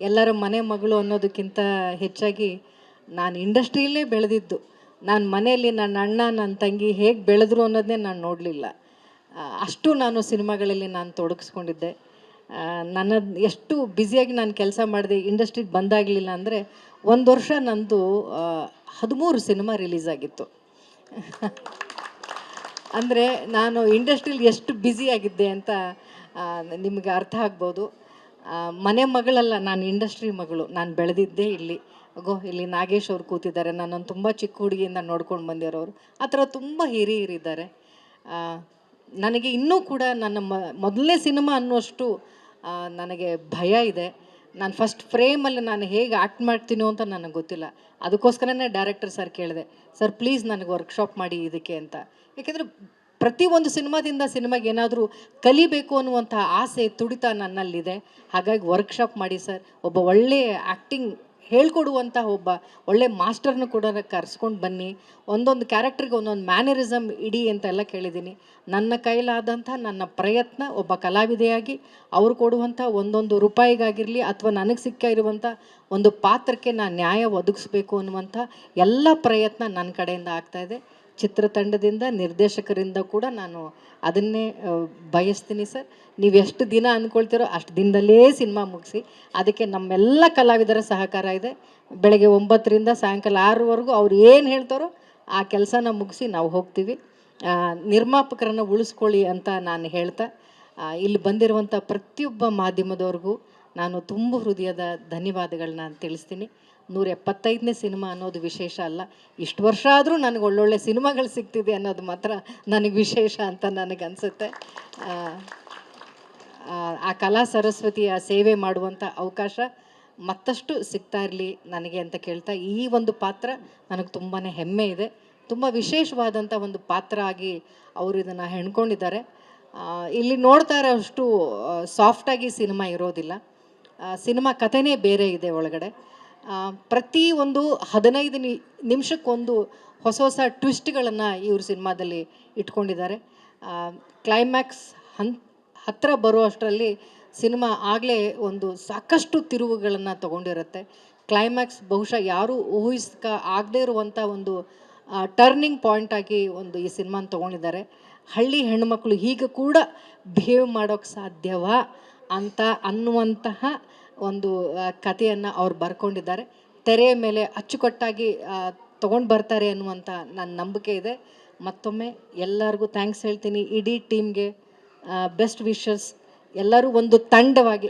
ಎಲ್ಲರ ಮನೆ ಮಗಳು ಅನ್ನೋದಕ್ಕಿಂತ ಹೆಚ್ಚಾಗಿ ನಾನು ಇಂಡಸ್ಟ್ರಿಯಲ್ಲೇ ಬೆಳೆದಿದ್ದು. ನಾನು ಮನೆಯಲ್ಲಿ ನನ್ನ ಅಣ್ಣ ನನ್ನ ತಂಗಿ ಹೇಗೆ ಬೆಳೆದ್ರು ಅನ್ನೋದನ್ನೇ ನಾನು ನೋಡಲಿಲ್ಲ. ಅಷ್ಟು ನಾನು ಸಿನಿಮಾಗಳಲ್ಲಿ ನಾನು ತೊಡಗಿಸ್ಕೊಂಡಿದ್ದೆ. ನನ್ನ ಎಷ್ಟು ಬ್ಯುಸಿಯಾಗಿ ನಾನು ಕೆಲಸ ಮಾಡಿದೆ ಇಂಡಸ್ಟ್ರಿಗೆ ಬಂದಾಗಲಿಲ್ಲ ಅಂದರೆ, ಒಂದು ವರ್ಷ ನಂದು 13 ಸಿನಿಮಾ ರಿಲೀಸ್ ಆಗಿತ್ತು. ಅಂದರೆ ನಾನು ಇಂಡಸ್ಟ್ರಿಯಲ್ಲಿ ಎಷ್ಟು ಬ್ಯುಸಿಯಾಗಿದ್ದೆ ಅಂತ ನಿಮಗೆ ಅರ್ಥ ಆಗ್ಬೋದು. ಮನೆ ಮಗಳಲ್ಲ, ನಾನು ಇಂಡಸ್ಟ್ರಿ ಮಗಳು. ನಾನು ಬೆಳೆದಿದ್ದೇ ಇಲ್ಲಿ. ಇಲ್ಲಿ ನಾಗೇಶ್ ಅವ್ರು ಕೂತಿದ್ದಾರೆ, ನನ್ನನ್ನು ತುಂಬ ಚಿಕ್ಕ ಹುಡುಗಿಯಿಂದ ನೋಡ್ಕೊಂಡು ಬಂದಿರೋರು. ಆ ಥರ ತುಂಬ ಹಿರಿಯರಿದ್ದಾರೆ. ನನಗೆ ಇನ್ನೂ ಕೂಡ ನನ್ನ ಮೊದಲನೇ ಸಿನಿಮಾ ಅನ್ನುವಷ್ಟು ನನಗೆ ಭಯ ಇದೆ. ನಾನು ಫಸ್ಟ್ ಫ್ರೇಮಲ್ಲಿ ನಾನು ಹೇಗೆ ಆ್ಯಕ್ಟ್ ಮಾಡ್ತೀನೋ ಅಂತ ನನಗೆ ಗೊತ್ತಿಲ್ಲ. ಅದಕ್ಕೋಸ್ಕರನೇ ಡೈರೆಕ್ಟರ್ ಸರ್ ಕೇಳಿದೆ, ಸರ್ ಪ್ಲೀಸ್ ನನಗೆ ವರ್ಕ್ಶಾಪ್ ಮಾಡಿ ಇದಕ್ಕೆ ಅಂತ. ಯಾಕೆಂದರೆ ಪ್ರತಿಯೊಂದು ಸಿನಿಮಾದಿಂದ ಸಿನಿಮಾಗೆ ಏನಾದರೂ ಕಲಿಬೇಕು ಅನ್ನುವಂಥ ಆಸೆ ತುಡಿತ ನನ್ನಲ್ಲಿದೆ. ಹಾಗಾಗಿ ವರ್ಕ್ಶಾಪ್ ಮಾಡಿ ಸರ್, ಒಬ್ಬ ಒಳ್ಳೆಯ ಆ್ಯಕ್ಟಿಂಗ್ ಹೇಳ್ಕೊಡುವಂಥ ಒಬ್ಬ ಒಳ್ಳೆ ಮಾಸ್ಟರ್ನ ಕೂಡ ಕರೆಸ್ಕೊಂಡು ಬನ್ನಿ, ಒಂದೊಂದು ಕ್ಯಾರೆಕ್ಟ್ರಿಗೆ ಒಂದೊಂದು ಮ್ಯಾನರಿಸಮ್ ಇಡಿ ಅಂತೆಲ್ಲ ಕೇಳಿದ್ದೀನಿ. ನನ್ನ ಕೈಲಾದಂಥ ನನ್ನ ಪ್ರಯತ್ನ ಒಬ್ಬ ಕಲಾವಿದೆಯಾಗಿ ಅವ್ರು ಕೊಡುವಂಥ ಒಂದೊಂದು ರೂಪಾಯಿಗಾಗಿರಲಿ ಅಥವಾ ನನಗೆ ಸಿಕ್ಕ ಇರುವಂಥ ಒಂದು ಪಾತ್ರಕ್ಕೆ ನಾನು ನ್ಯಾಯ ಒದಗಿಸ್ಬೇಕು ಅನ್ನುವಂಥ ಎಲ್ಲ ಪ್ರಯತ್ನ ನನ್ನ ಕಡೆಯಿಂದ ಆಗ್ತಾಯಿದೆ. ಚಿತ್ರತಂಡದಿಂದ, ನಿರ್ದೇಶಕರಿಂದ ಕೂಡ ನಾನು ಅದನ್ನೇ ಬಯಸ್ತೀನಿ ಸರ್. ನೀವು ಎಷ್ಟು ದಿನ ಅಂದ್ಕೊಳ್ತೀರೋ ಅಷ್ಟು ದಿನದಲ್ಲೇ ಸಿನಿಮಾ ಮುಗಿಸಿ. ಅದಕ್ಕೆ ನಮ್ಮೆಲ್ಲ ಕಲಾವಿದರ ಸಹಕಾರ ಇದೆ. ಬೆಳಗ್ಗೆ 9ರಿಂದ ಸಾಯಂಕಾಲ 6ರವರೆಗೂ ಅವ್ರು ಏನು ಹೇಳ್ತಾರೋ ಆ ಕೆಲಸನ ಮುಗಿಸಿ ನಾವು ಹೋಗ್ತೀವಿ. ನಿರ್ಮಾಪಕರನ್ನು ಉಳಿಸ್ಕೊಳ್ಳಿ ಅಂತ ನಾನು ಹೇಳ್ತಾ, ಇಲ್ಲಿ ಬಂದಿರುವಂಥ ಪ್ರತಿಯೊಬ್ಬ ಮಾಧ್ಯಮದವ್ರಿಗೂ ನಾನು ತುಂಬ ಹೃದಯದ ಧನ್ಯವಾದಗಳನ್ನ ತಿಳಿಸ್ತೀನಿ. 175ನೇ ಸಿನಿಮಾ ಅನ್ನೋದು ವಿಶೇಷ ಅಲ್ಲ, ಇಷ್ಟು ವರ್ಷ ಆದರೂ ನನಗೆ ಒಳ್ಳೊಳ್ಳೆ ಸಿನಿಮಾಗಳು ಸಿಗ್ತಿದೆ ಅನ್ನೋದು ಮಾತ್ರ ನನಗೆ ವಿಶೇಷ ಅಂತ ನನಗನ್ಸುತ್ತೆ. ಆ ಕಲಾ ಸರಸ್ವತಿಯ ಸೇವೆ ಮಾಡುವಂಥ ಅವಕಾಶ ಮತ್ತಷ್ಟು ಸಿಗ್ತಾ ಇರಲಿ ನನಗೆ ಅಂತ ಕೇಳ್ತಾ, ಈ ಒಂದು ಪಾತ್ರ ನನಗೆ ತುಂಬಾ ಹೆಮ್ಮೆ ಇದೆ. ತುಂಬ ವಿಶೇಷವಾದಂಥ ಒಂದು ಪಾತ್ರ ಆಗಿ ಅವರು ಇದನ್ನು ಹೆಣ್ಕೊಂಡಿದ್ದಾರೆ. ಇಲ್ಲಿ ನೋಡ್ತಾ ಇರೋಷ್ಟು ಸಾಫ್ಟಾಗಿ ಸಿನಿಮಾ ಇರೋದಿಲ್ಲ. ಸಿನಿಮಾ ಕಥೆನೇ ಬೇರೆ ಇದೆ ಒಳಗಡೆ. ಪ್ರತಿ ಒಂದು 15 ನಿಮಿಷಕ್ಕೊಂದು ಹೊಸ ಹೊಸ ಟ್ವಿಸ್ಟ್ಗಳನ್ನು ಇವ್ರ ಸಿನಿಮಾದಲ್ಲಿ ಇಟ್ಕೊಂಡಿದ್ದಾರೆ. ಕ್ಲೈಮ್ಯಾಕ್ಸ್ ಹತ್ತಿರ ಬರುವಷ್ಟರಲ್ಲಿ ಸಿನಿಮಾ ಆಗಲೇ ಒಂದು ಸಾಕಷ್ಟು ತಿರುವುಗಳನ್ನು ತಗೊಂಡಿರುತ್ತೆ. ಕ್ಲೈಮ್ಯಾಕ್ಸ್ ಬಹುಶಃ ಯಾರೂ ಆಗದೇ ಇರುವಂಥ ಒಂದು ಟರ್ನಿಂಗ್ ಪಾಯಿಂಟಾಗಿ ಒಂದು ಈ ಸಿನಿಮಾನ ತೊಗೊಂಡಿದ್ದಾರೆ. ಹಳ್ಳಿ ಹೆಣ್ಣುಮಕ್ಕಳು ಹೀಗೆ ಕೂಡ ಬಿಹೇವ್ ಮಾಡೋಕ್ಕೆ ಸಾಧ್ಯವಾ ಅಂತ ಅನ್ನುವಂತಹ ಒಂದು ಕಥೆಯನ್ನು ಅವ್ರು ಬರ್ಕೊಂಡಿದ್ದಾರೆ. ತೆರೆಯ ಮೇಲೆ ಅಚ್ಚುಕಟ್ಟಾಗಿ ತೊಗೊಂಡು ಬರ್ತಾರೆ ಅನ್ನುವಂಥ ನನ್ನ ನಂಬಿಕೆ ಇದೆ. ಮತ್ತೊಮ್ಮೆ ಎಲ್ಲರಿಗೂ ಥ್ಯಾಂಕ್ಸ್ ಹೇಳ್ತೀನಿ. ಇಡೀ ಟೀಮ್ಗೆ ಬೆಸ್ಟ್ ವಿಶಸ್. ಎಲ್ಲರೂ ಒಂದು ತಂಡವಾಗಿ,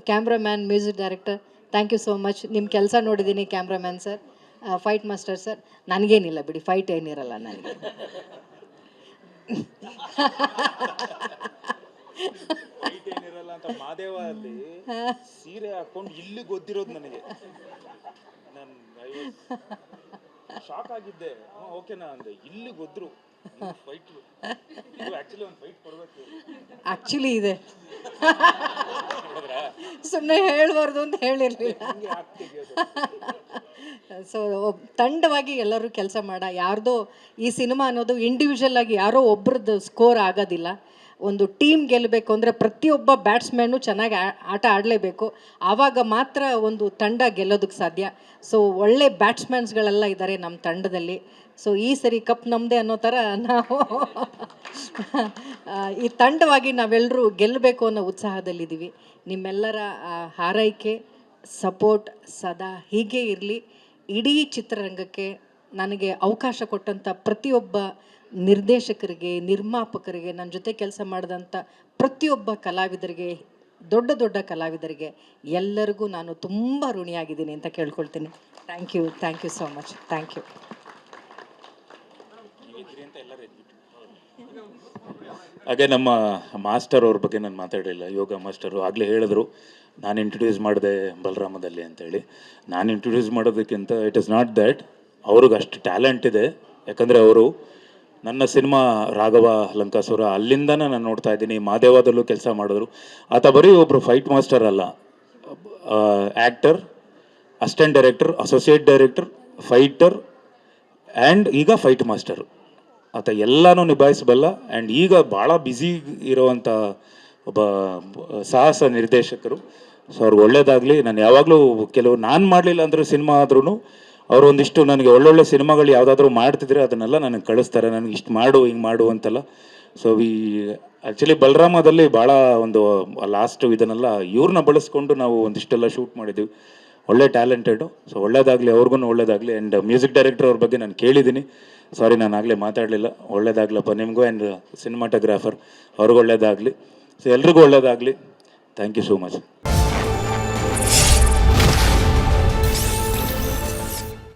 cameraman, music director, thank you so much. ನಿಮ್ಮ ಕೆಲಸ ನೋಡಿದ್ದೀನಿ cameraman sir, fight master sir. ನನಗೇನಿಲ್ಲ ಬಿಡಿ, ಫೈಟ್ ಏನಿರಲ್ಲ ನನಗೆ. ಮಾದೇವ ಅಲ್ಲಿ ಸೀರೆ ಹಾಕೊಂಡು ಇಲ್ಲಿ ಗೊತ್ತಿರೋದು ನನಗೆ. ನಾನು ಶಾಕ್ ಆಗಿದ್ದೆ. ಓಕೆನಾ ಅಂದೆ, ಇಲ್ಲಿ ಗೊದ್ರು ಫೈಟ್. ಆಕ್ಚುಲಿ ಒಂದು ಫೈಟ್ ಕೊಡಬೇಕು. ಆಕ್ಚುಲಿ ಇದೆ, ಸುಮ್ಮನೆ ಹೇಳ್ಬಾರ್ದು ಅಂತ ಹೇಳಿರ್ಲಿಲ್ಲ. ಸೊ ತಂಡವಾಗಿ ಎಲ್ಲರೂ ಕೆಲಸ ಯಾರ್ದೋ ಈ ಸಿನಿಮಾ ಅನ್ನೋದು ಇಂಡಿವಿಜುವಲ್ ಆಗಿ ಯಾರೋ ಒಬ್ರದ್ದು ಸ್ಕೋರ್ ಆಗೋದಿಲ್ಲ. ಒಂದು ಟೀಮ್ ಗೆಲ್ಲಬೇಕು ಅಂದರೆ ಪ್ರತಿಯೊಬ್ಬ ಬ್ಯಾಟ್ಸ್ಮ್ಯಾನು ಚೆನ್ನಾಗಿ ಆಟ ಆಡಲೇಬೇಕು. ಆವಾಗ ಮಾತ್ರ ಒಂದು ತಂಡ ಗೆಲ್ಲೋದಕ್ಕೆ ಸಾಧ್ಯ. ಸೊ ಒಳ್ಳೆ ಬ್ಯಾಟ್ಸ್ಮ್ಯಾನ್ಸ್ಗಳೆಲ್ಲ ಇದ್ದಾರೆ ನಮ್ಮ ತಂಡದಲ್ಲಿ. ಸೊ ಈ ಸರಿ ಕಪ್ ನಮ್ಮದೇ ಅನ್ನೋ ಥರ ನಾವು ಈ ತಂಡವಾಗಿ ನಾವೆಲ್ಲರೂ ಗೆಲ್ಲಬೇಕು ಅನ್ನೋ ಉತ್ಸಾಹದಲ್ಲಿದ್ದೀವಿ. ನಿಮ್ಮೆಲ್ಲರ ಹಾರೈಕೆ, ಸಪೋರ್ಟ್ ಸದಾ ಹೀಗೆ ಇರಲಿ. ಇಡೀ ಚಿತ್ರರಂಗಕ್ಕೆ ನನಗೆ ಅವಕಾಶ ಕೊಟ್ಟಂಥ ಪ್ರತಿಯೊಬ್ಬ ನಿರ್ದೇಶಕರಿಗೆ, ನಿರ್ಮಾಪಕರಿಗೆ, ನನ್ನ ಜೊತೆ ಕೆಲಸ ಮಾಡಿದಂಥ ಪ್ರತಿಯೊಬ್ಬ ಕಲಾವಿದರಿಗೆ, ದೊಡ್ಡ ದೊಡ್ಡ ಕಲಾವಿದರಿಗೆ ಎಲ್ಲರಿಗೂ ನಾನು ತುಂಬ ಋಣಿಯಾಗಿದ್ದೀನಿ ಅಂತ ಕೇಳ್ಕೊಳ್ತೀನಿ. Thank you so much. Thank you. ಹಾಗೆ ನಮ್ಮ ಮಾಸ್ಟರ್ ಅವ್ರ ಬಗ್ಗೆ ನಾನು ಮಾತಾಡಲಿಲ್ಲ. ಯೋಗ ಮಾಸ್ಟರು ಆಗಲೇ ಹೇಳಿದ್ರು, ನಾನು ಇಂಟ್ರೊಡ್ಯೂಸ್ ಮಾಡಿದೆ ಬಲರಾಮದಲ್ಲಿ ಅಂತೇಳಿ. ನಾನು ಇಂಟ್ರೊಡ್ಯೂಸ್ ಮಾಡೋದಕ್ಕಿಂತ ಇಟ್ ಇಸ್ ನಾಟ್ ದ್ಯಾಟ್, ಅವ್ರಿಗೆ ಅಷ್ಟು ಟ್ಯಾಲೆಂಟ್ ಇದೆ. ಯಾಕಂದರೆ ಅವರು ನನ್ನ ಸಿನಿಮಾ ರಾಘವ ಲಂಕಾಸುರ ಅಲ್ಲಿಂದನೇ ನಾನು ನೋಡ್ತಾ ಇದ್ದೀನಿ. ಮಾದೇವದಲ್ಲೂ ಕೆಲಸ ಮಾಡಿದ್ರು. ಆತ ಬರೀ ಒಬ್ಬರು ಫೈಟ್ ಮಾಸ್ಟರ್ ಅಲ್ಲ, actor, assistant director, associate director, fighter and ಈಗ ಫೈಟ್ ಮಾಸ್ಟರ್. ಆತ ಎಲ್ಲನೂ ನಿಭಾಯಿಸಬಲ್ಲ. ಆ್ಯಂಡ್ ಈಗ ಭಾಳ ಬ್ಯುಸಿ ಇರೋವಂಥ ಒಬ್ಬ ಸಾಹಸ ನಿರ್ದೇಶಕರು. ಸೊ ಅವ್ರಿಗೆ ಒಳ್ಳೇದಾಗಲಿ. ನಾನು ಯಾವಾಗಲೂ ಕೆಲವು ನಾನು ಮಾಡಲಿಲ್ಲ ಅಂದರೂ ಸಿನಿಮಾ ಆದ್ರೂ ಅವರು ಒಂದಿಷ್ಟು ನನಗೆ ಒಳ್ಳೊಳ್ಳೆ ಸಿನಿಮಾಗಳು ಯಾವುದಾದ್ರೂ ಮಾಡ್ತಿದ್ರೆ ಅದನ್ನೆಲ್ಲ ನನಗೆ ಕಳಿಸ್ತಾರೆ, ನನಗೆ ಇಷ್ಟು ಮಾಡು ಹಿಂಗೆ ಮಾಡು ಅಂತೆಲ್ಲ. ಸೊ ಆ್ಯಕ್ಚುಲಿ ಬಲರಾಮದಲ್ಲಿ ಭಾಳ ಒಂದು ಲಾಸ್ಟ್ ಇದನ್ನೆಲ್ಲ ಇವ್ರನ್ನ ಬಳಸ್ಕೊಂಡು ನಾವು ಒಂದಿಷ್ಟೆಲ್ಲ ಶೂಟ್ ಮಾಡಿದ್ದೀವಿ. ಒಳ್ಳೆ ಟ್ಯಾಲೆಂಟೆಡು. ಸೊ ಒಳ್ಳೇದಾಗಲಿ, ಅವ್ರಿಗೂ ಒಳ್ಳೇದಾಗಲಿ. ಆ್ಯಂಡ್ ಮ್ಯೂಸಿಕ್ ಡೈರೆಕ್ಟರ್ ಅವ್ರ ಬಗ್ಗೆ ನಾನು ಕೇಳಿದ್ದೀನಿ, ಸಾರಿ ನಾನು ಆಗಲೇ ಮಾತಾಡಲಿಲ್ಲ. ಒಳ್ಳೇದಾಗಲಪ್ಪ ನಿಮಗೂ, ಆ್ಯಂಡ್ ಸಿನಿಮಾಟೋಗ್ರಾಫರ್ ಅವ್ರಿಗೂ ಒಳ್ಳೇದಾಗಲಿ. ಸೊ ಎಲ್ರಿಗೂ ಒಳ್ಳೇದಾಗಲಿ. Thank you so much.